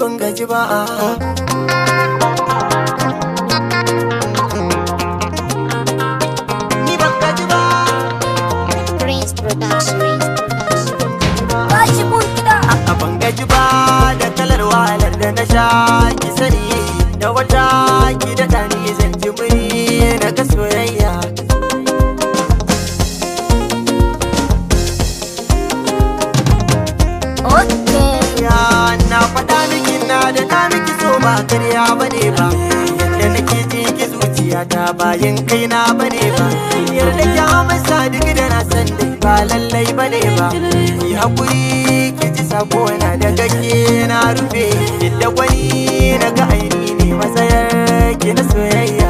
ban gaji ba. Ni ban gaji ba. Prince Production. Bashi mun kiɗa. Ban gaji ba da kalar wahalar da na sha ki sani, da wata ki da ɗani zan ji muri na ga soyayya. Okay. Na faɗa miki na da na miki so ba karya bane ba, yadda nake ji ki zuciyata bayan kaina bane ba, yarda ki amsa duk da na san dai ba lallai bane ba. Ki hakuri ki ji sako na da gake na rufe, yadda wani na ga aini ne matsayar ki na soyayya.